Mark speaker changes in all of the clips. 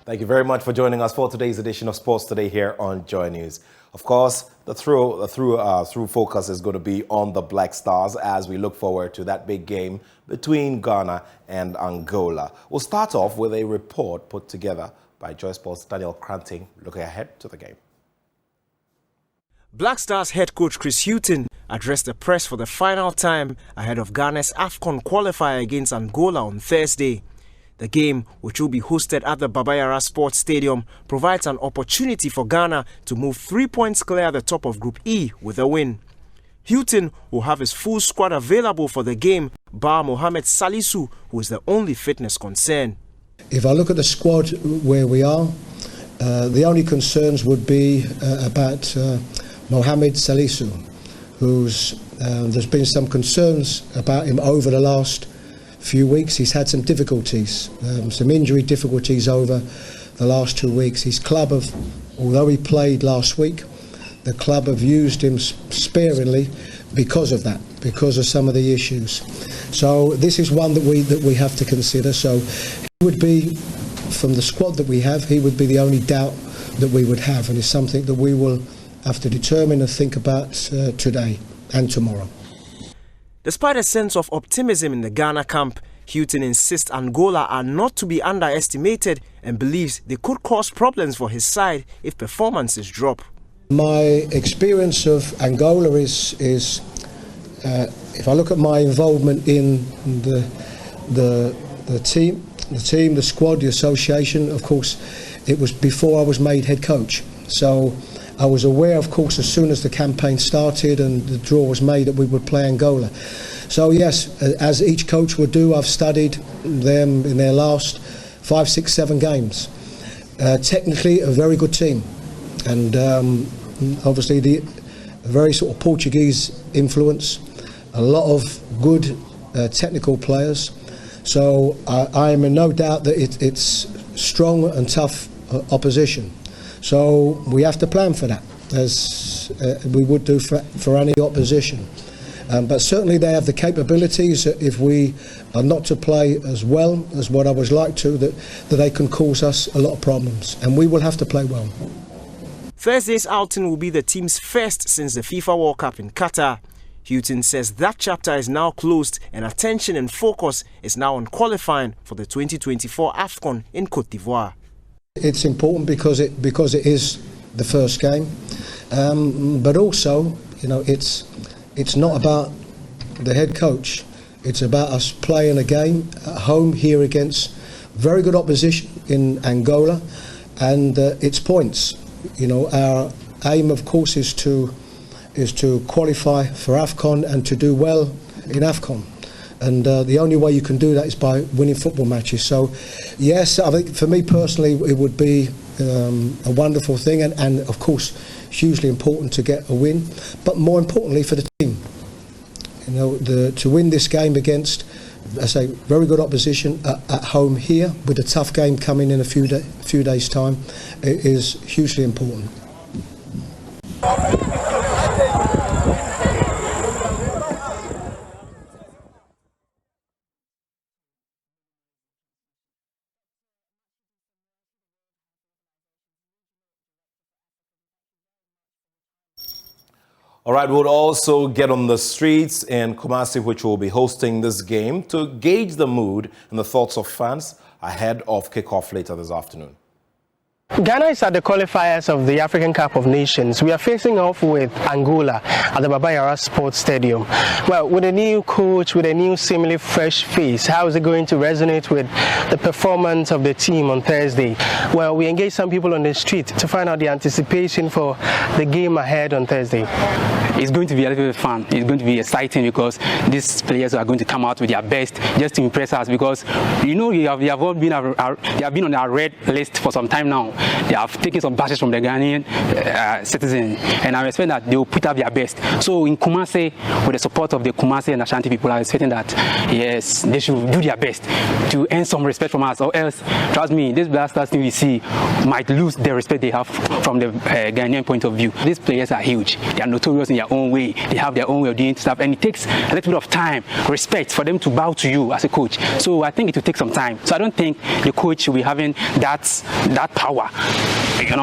Speaker 1: Thank you very much for joining us for today's edition of Sports Today here on Joy News. Of course, the through focus is going to be on the Black Stars as we look forward to that big game between Ghana and Angola. We'll start off with a report put together by Joy Sports' Daniel Cranting, looking ahead to the game.
Speaker 2: Black Stars head coach Chris Hilton addressed the press for the final time ahead of Ghana's AFCON Qualifier against Angola on Thursday. The game, which will be hosted at the Baba Yara Sports Stadium, provides an opportunity for Ghana to move 3 points clear at the top of Group E with a win. Hilton will have his full squad available for the game, bar Mohamed Salisu, who is the only fitness concern.
Speaker 3: If I look at the squad where we are, the only concerns would be about Mohamed Salisu, who's there's been some concerns about him over the last few weeks. He's had some difficulties, some injury difficulties over the last 2 weeks. His club although he played last week, the club have used him sparingly because of that, because of some of the issues. So this is one that we have to consider. So he would be, from the squad that we have, he would be the only doubt that we would have, and it's something that we will have to determine and think about today and tomorrow.
Speaker 2: Despite a sense of optimism in the Ghana camp, Hilton insists Angola are not to be underestimated and believes they could cause problems for his side if performances drop.
Speaker 3: My experience of Angola is if I look at my involvement in the team, the squad, the association, of course, it was before I was made head coach. So I was aware, of course, as soon as the campaign started and the draw was made, that we would play Angola. So yes, as each coach would do, I've studied them in their last 5, 6, 7 games. Technically, a very good team, and obviously a very sort of Portuguese influence, a lot of good technical players. So I am in no doubt that it's strong and tough opposition. So we have to plan for that, as we would do for any opposition. But certainly they have the capabilities, if we are not to play as well as what I would like to, that they can cause us a lot of problems. And we will have to play well.
Speaker 2: Thursday's outing will be the team's first since the FIFA World Cup in Qatar. Hilton says that chapter is now closed and attention and focus is now on qualifying for the 2024 AFCON in Côte d'Ivoire.
Speaker 3: It's important because it is the first game, but also, you know, it's not about the head coach. It's about us playing a game at home here against very good opposition in Angola, and it's points. You know, our aim, of course, is to qualify for AFCON and to do well in AFCON. And the only way you can do that is by winning football matches. So, yes, I think for me personally, it would be a wonderful thing, and of course, hugely important to get a win. But more importantly, for the team, you know, to win this game against, I say, very good opposition at home here, with a tough game coming in a few days' time, is hugely important.
Speaker 1: All right, we'll also get on the streets in Kumasi, which will be hosting this game, to gauge the mood and the thoughts of fans ahead of kickoff later this afternoon.
Speaker 4: Ghana is at the qualifiers of the African Cup of Nations. We are facing off with Angola at the Baba Yara Sports Stadium. Well, with a new coach, with a new seemingly fresh face, how is it going to resonate with the performance of the team on Thursday? Well, we engaged some people on the street to find out the anticipation for the game ahead on Thursday.
Speaker 5: It's going to be a little bit fun. It's going to be exciting because these players are going to come out with their best just to impress us, because you know they have been on our red list for some time now. They have taken some bashes from the Ghanaian citizens, and I expect that they will put up their best. So in Kumasi, with the support of the Kumasi and Ashanti people, I expecting that yes, they should do their best to earn some respect from us, or else, trust me, this Black Stars team we see might lose the respect they have from the Ghanaian point of view. These players are huge. They are notorious in their own way. They have their own way of doing stuff, and it takes a little bit of time, respect for them to bow to you as a coach. So I think it will take some time. So I don't think the coach will be having that power,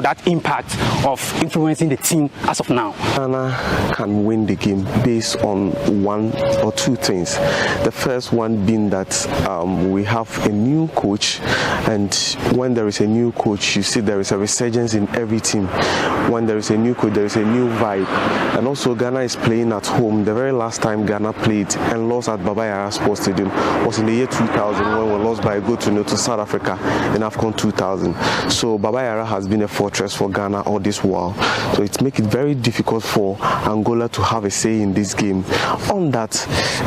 Speaker 5: that impact of influencing the team as of now.
Speaker 6: Ghana can win the game based on one or two things. The first one being that we have a new coach, and when there is a new coach, you see there is a resurgence in every team. When there is a new coach, there is a new vibe. And also Ghana is playing at home. The very last time Ghana played and lost at Baba Yara Sports Stadium was in the year 2000, when we lost by a goal to nil to South Africa in AFCON 2000. So Baba Yara has been a fortress for Ghana all this while. So it makes it very difficult for Angola to have a say in this game. On that,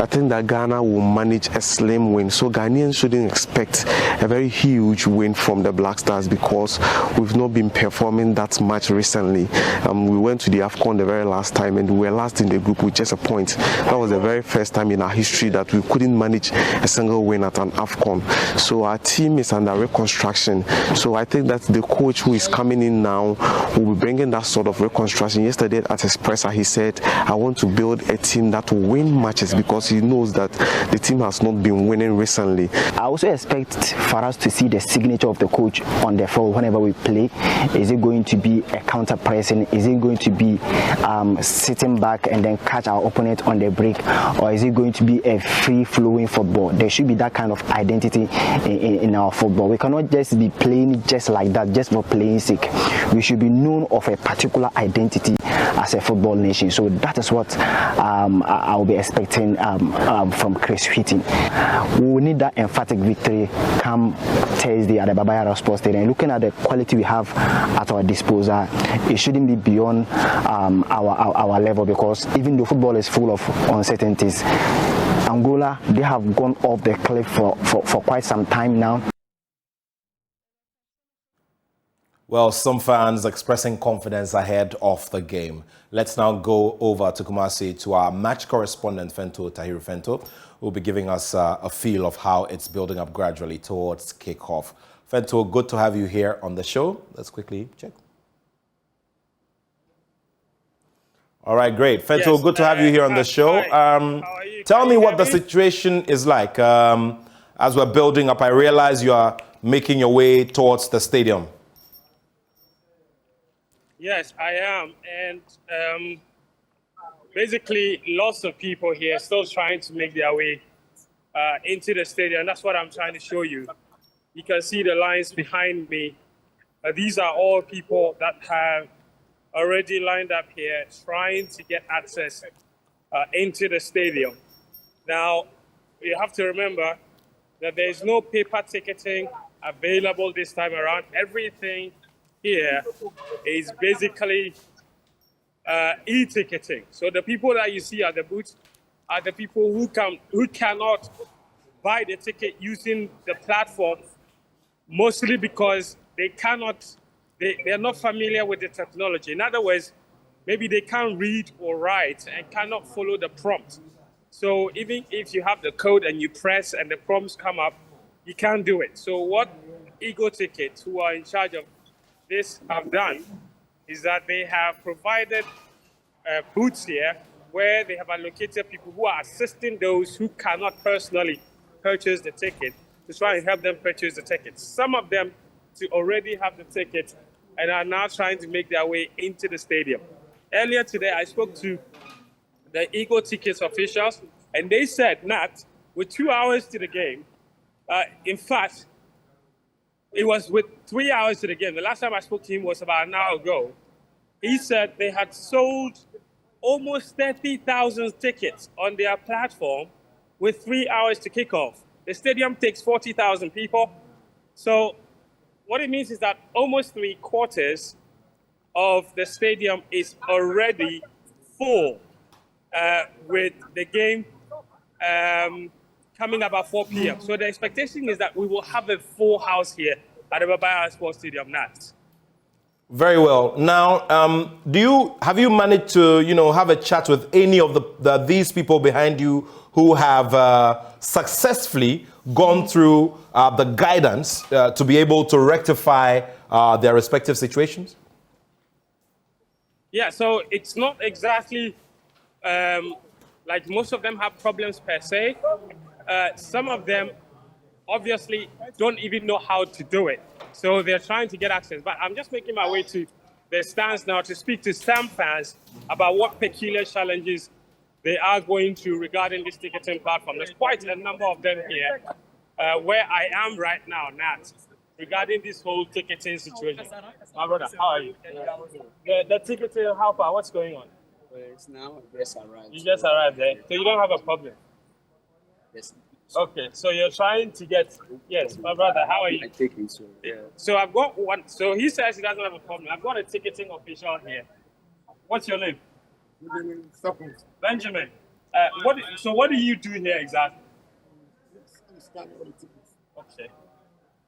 Speaker 6: I think that Ghana will manage a slim win. So Ghanaians shouldn't expect a very huge win from the Black Stars, because we've not been performing that much recently. We went to the AFCON the very last time and we were last in the group with just a point. That was the very first time in our history that we couldn't manage a single win at an AFCON. So our team is under reconstruction. So I think that the coach who is coming in now will be bringing that sort of reconstruction. Yesterday at Expressa, he said, I want to build a team that will win matches, because he knows that the team has not been winning recently.
Speaker 7: I also expect for us to see the signature of the coach on the floor whenever we play. Is it going to be a counter pressing? Is it going to be sitting back and then catch our opponent on the break? Or is it going to be a free-flowing football? There should be that kind of identity in our football. We cannot just be playing just like that, just for playing sake. We should be known of a particular identity as a football nation. So that is what I'll be expecting from Chris Hilton. We will need that emphatic victory come Thursday at the Baba Yara Sports Stadium. Looking at the quality we have at our disposal, it shouldn't be beyond our level, because even though football is full of uncertainties, Angola, they have gone off the cliff for quite some time now.
Speaker 1: Well, some fans expressing confidence ahead of the game. Let's now go over to Kumasi to our match correspondent, Fento Tahiru Fento, who will be giving us a feel of how it's building up gradually towards kickoff. Fento, good to have you here on the show. Let's quickly check. All right, great. Fento, yes, good to have you here on the show. Tell me what the situation is like as we're building up. I realize you are making your way towards the stadium.
Speaker 8: Yes, I am. And basically, lots of people here still trying to make their way into the stadium. That's what I'm trying to show you. You can see the lines behind me. These are all people that have already lined up here trying to get access into the stadium. Now, you have to remember that there's no paper ticketing available this time around. Everything here is basically e-ticketing. So the people that you see at the booths are the people who cannot buy the ticket using the platform, mostly because they're not familiar with the technology. In other words, maybe they can't read or write and cannot follow the prompt. So even if you have the code and you press and the prompts come up, you can't do it. So what Ego Tickets, who are in charge of this, have done is that they have provided booths here where they have allocated people who are assisting those who cannot personally purchase the ticket to try and help them purchase the tickets. Some of them to already have the ticket and are now trying to make their way into the stadium. Earlier today, I spoke to the Ego Tickets officials, and they said, Nat, with 2 hours to the game, in fact, it was with 3 hours to the game. The last time I spoke to him was about an hour ago. He said they had sold almost 30,000 tickets on their platform with 3 hours to kick off. The stadium takes 40,000 people. So what it means is that almost 3/4 of the stadium is already full with the game coming about 4 p.m. So the expectation is that we will have a full house here at the Baba Yara Sports Stadium, Nat.
Speaker 1: Very well. Now, have you managed to, have a chat with any of these people behind you who have successfully gone through the guidance to be able to rectify their respective situations?
Speaker 8: Yeah, so it's not exactly like most of them have problems per se. Some of them obviously don't even know how to do it. So they're trying to get access. But I'm just making my way to the stands now to speak to some fans about what peculiar challenges they are going through regarding this ticketing platform. There's quite a number of them here where I am right now, Nat, regarding this whole ticketing situation. My brother, how are you? The ticketing, how far? What's going on?
Speaker 9: It's now I just arrived.
Speaker 8: You just arrived there, so you don't have a problem?
Speaker 9: Yes.
Speaker 8: Okay, so you're trying to get, yes, my brother, how are you?
Speaker 9: I take it, so yeah.
Speaker 8: So I've got one, so he says he doesn't have a problem. I've got a ticketing official here. What's your name? Benjamin. What do you do here exactly? Okay.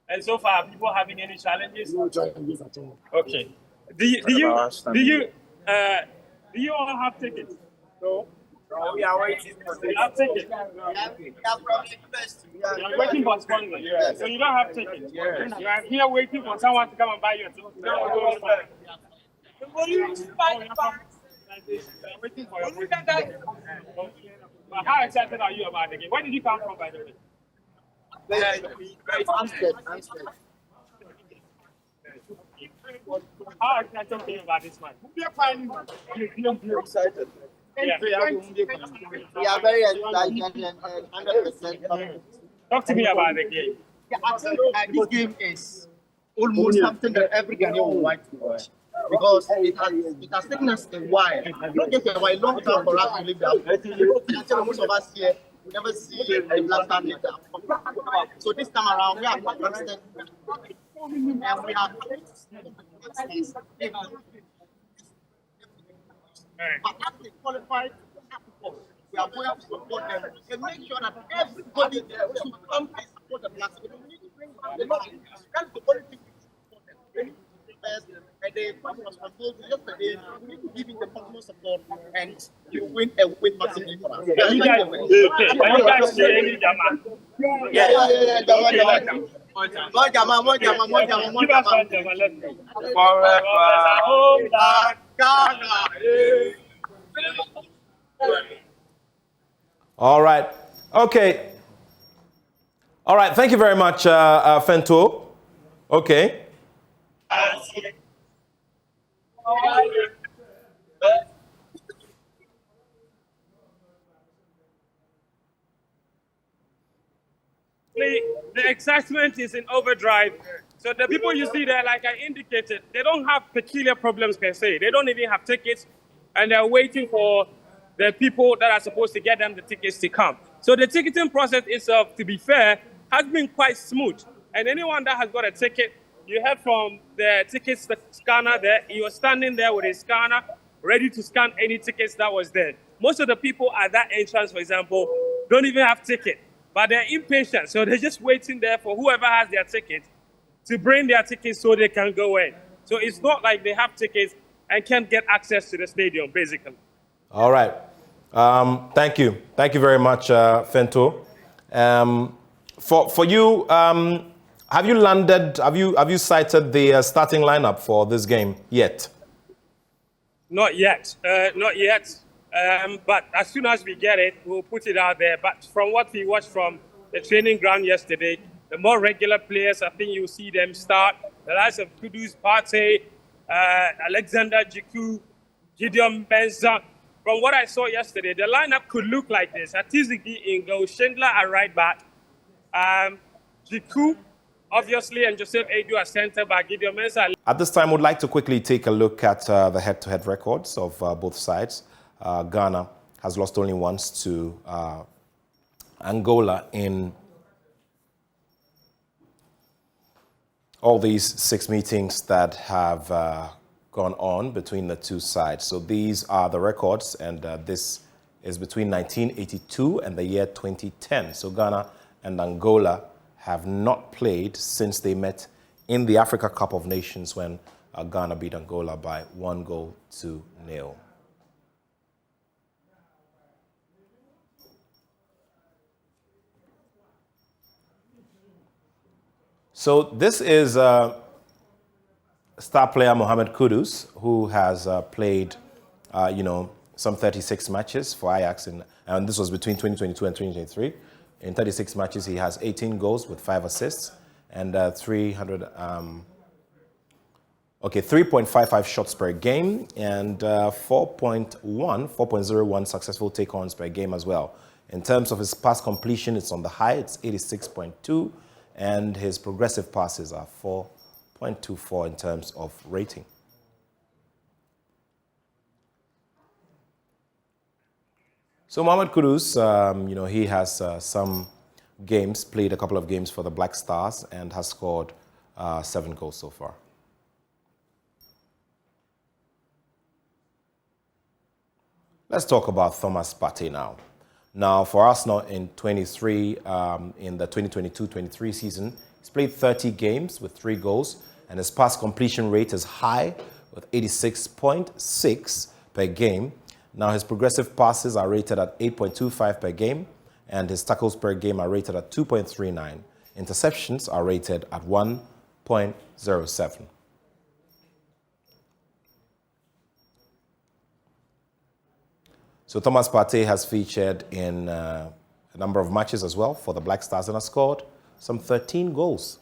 Speaker 8: And so far, are people having any challenges?
Speaker 9: No challenges at all.
Speaker 8: Okay. Do you all have tickets? No. We are waiting for tickets. You have tickets? You are waiting for sponsors? Yeah. So you don't have tickets? Yes. You are here waiting for someone to come and buy you a ticket? Waiting for your ticket. But how excited are you about the game? Where did you come from, by the way?
Speaker 9: Amstead.
Speaker 8: How excited are you about this match?
Speaker 9: I'm excited.
Speaker 8: Yeah.
Speaker 9: We are very excited and 100%.
Speaker 8: Talk to me about the game.
Speaker 9: Yeah, I think this game is almost something that every Ghanaian would like to watch. Because it has taken us a while, not just a while, long time for us to live down. Because most of us here, we never see the last time later. So this time around, we are constant. And we have but as they qualified, we are going to support them and make sure that everybody should come and support the Blacks. We need to bring back the money. That's the only thing we support them. And the party was proposed yesterday. We need to give it the maximum support and you win and win massively for us.
Speaker 8: Can you guys say any Jama?
Speaker 9: Yeah. More Jama.
Speaker 8: Give us one Jama, let's go.
Speaker 9: Forever. Ghana.
Speaker 1: All right. Okay. All right. Thank you very much, Fento. Okay.
Speaker 8: The excitement is in overdrive. So the people you see there, like I indicated, they don't have peculiar problems per se. They don't even have tickets, and they're waiting for the people that are supposed to get them the tickets to come. So the ticketing process itself, to be fair, has been quite smooth. And anyone that has got a ticket, you heard from the tickets scanner there, he was standing there with a scanner, ready to scan any tickets that was there. Most of the people at that entrance, for example, don't even have ticket, but they're impatient. So they're just waiting there for whoever has their ticket to bring their tickets so they can go in. So it's not like they have tickets and can't get access to the stadium, basically.
Speaker 1: All right. Thank you. Thank you very much, Fento. For you, have you landed, have you cited the starting lineup for this game yet?
Speaker 8: Not yet. Not yet. But as soon as we get it, we'll put it out there. But from what we watched from the training ground yesterday, the more regular players, I think you'll see them start. The likes of Kudus Partey, Alexander Jiku, Gideon Benza. From what I saw yesterday, the lineup could look like this. Atizigi in goal, Schindler at right back, Jiku, obviously, and Joseph Edu at centre back, Gideon Benza. At
Speaker 1: this time, we'd like to quickly take a look at the head-to-head records of both sides. Ghana has lost only once to Angola in all these 6 meetings that have gone on between the two sides. So these are the records, and this is between 1982 and the year 2010. So Ghana and Angola have not played since they met in the Africa Cup of Nations when Ghana beat Angola by 1-0. So this is star player Mohamed Kudus, who has played, some 36 matches for Ajax, and this was between 2022 and 2023. In 36 matches, he has 18 goals with 5 assists and 3.55 shots per game and 4.01 successful take-ons per game as well. In terms of his pass completion, it's on the high, it's 86.2, and his progressive passes are 4.24 in terms of rating. So Mohamed Kudus, he has played a couple of games for the Black Stars and has scored 7 goals so far. Let's talk about Thomas Partey now. Now, for Arsenal in the 2022-23 season, he's played 30 games with 3 goals, and his pass completion rate is high with 86.6 per game. Now, his progressive passes are rated at 8.25 per game, and his tackles per game are rated at 2.39. Interceptions are rated at 1.07. So Thomas Partey has featured in a number of matches as well for the Black Stars and has scored some 13 goals.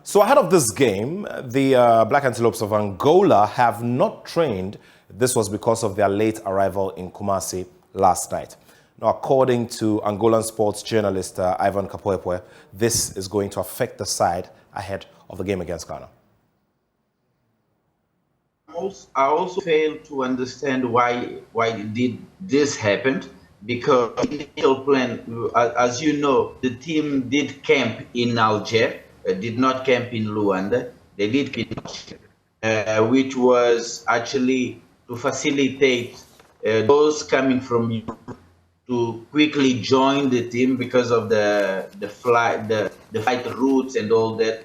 Speaker 1: So ahead of this game, the Black Antelopes of Angola have not trained. This was because of their late arrival in Kumasi last night. Now, according to Angolan sports journalist Ivan Kapoepoe, this is going to affect the side ahead of the game against Ghana.
Speaker 10: I also fail to understand why did this happen, because initial plan, as you know, the team did camp in Alger. Did not camp in Luanda. They did which was actually to facilitate those coming from Europe to quickly join the team because of the flight routes and all that.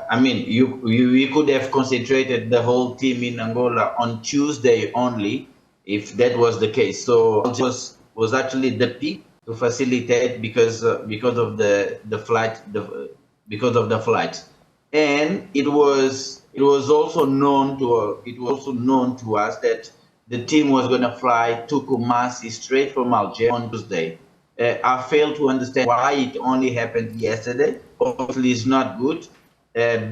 Speaker 10: I mean, we could have concentrated the whole team in Angola on Tuesday only, if that was the case. So it was actually the peak to facilitate because of the flight. Because of the flight, and it was also known to us that the team was going to fly to Kumasi straight from Alger on Tuesday. I fail to understand why it only happened yesterday. Obviously, it's not good.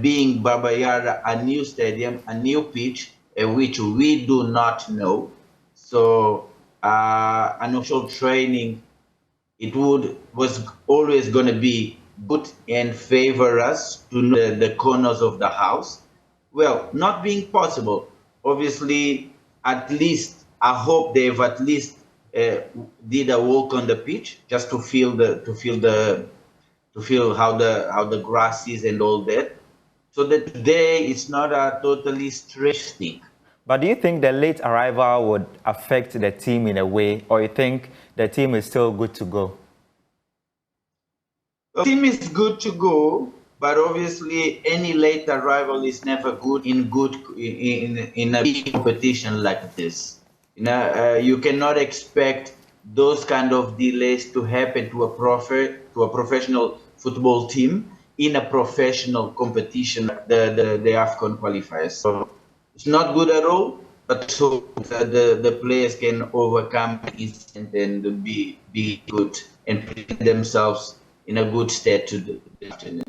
Speaker 10: Being Baba Yara, a new stadium, a new pitch, which we do not know. So, an official training, was always going to be good and favor us to know the corners of the house. Well, not being possible, obviously, at least I hope they've at least did a walk on the pitch just to feel how the grass is and all that, so that today it's not a totally strange thing.
Speaker 11: But do you think the late arrival would affect the team in a way, or you think the team is still good to go?
Speaker 10: The team is good to go, but obviously any late arrival is never good in a big competition like this. You cannot expect those kind of delays to happen to a professional football team in a professional competition like the AFCON qualifiers. So it's not good at all, but so the players can overcome it and be good and put themselves in a good state to the afternoon.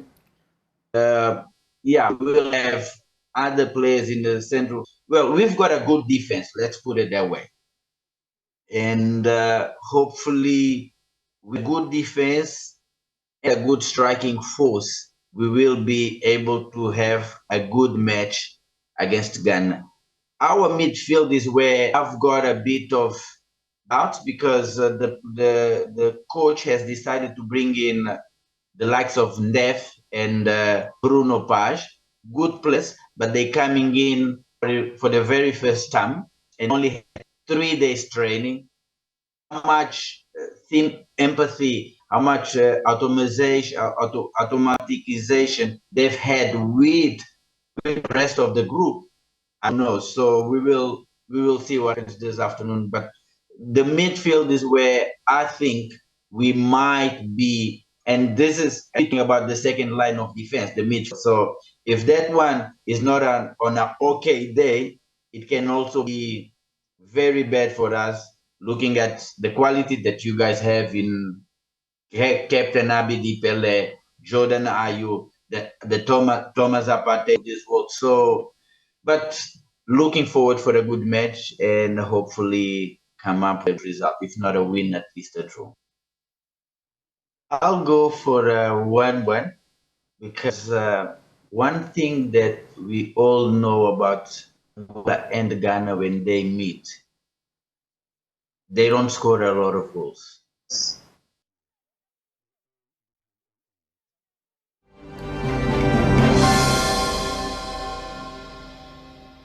Speaker 10: We will have other players in the central. Well, we've got a good defense, let's put it that way. And hopefully, with good defense and a good striking force, we will be able to have a good match against Ghana. Our midfield is where I've got a bit of doubt, because the coach has decided to bring in the likes of Ndef and Bruno Page. Good players, but they coming in for the very first time and only had 3 days training. How much empathy, how much automatization they've had with the rest of the group, I don't know. So we will see what happens this afternoon. But the midfield is where I think we might be, and this is speaking about the second line of defense, the midfield. So if that one is not on an okay day, it can also be very bad for us. Looking at the quality that you guys have in Captain Abidi Pele, Jordan Ayew, the Thomas Apate this world. So, but looking forward for a good match and hopefully come up with a result. If not a win, at least a draw. I'll go for a 1-1 because one thing that we all know about Angola and Ghana when they meet, they don't score a lot of goals.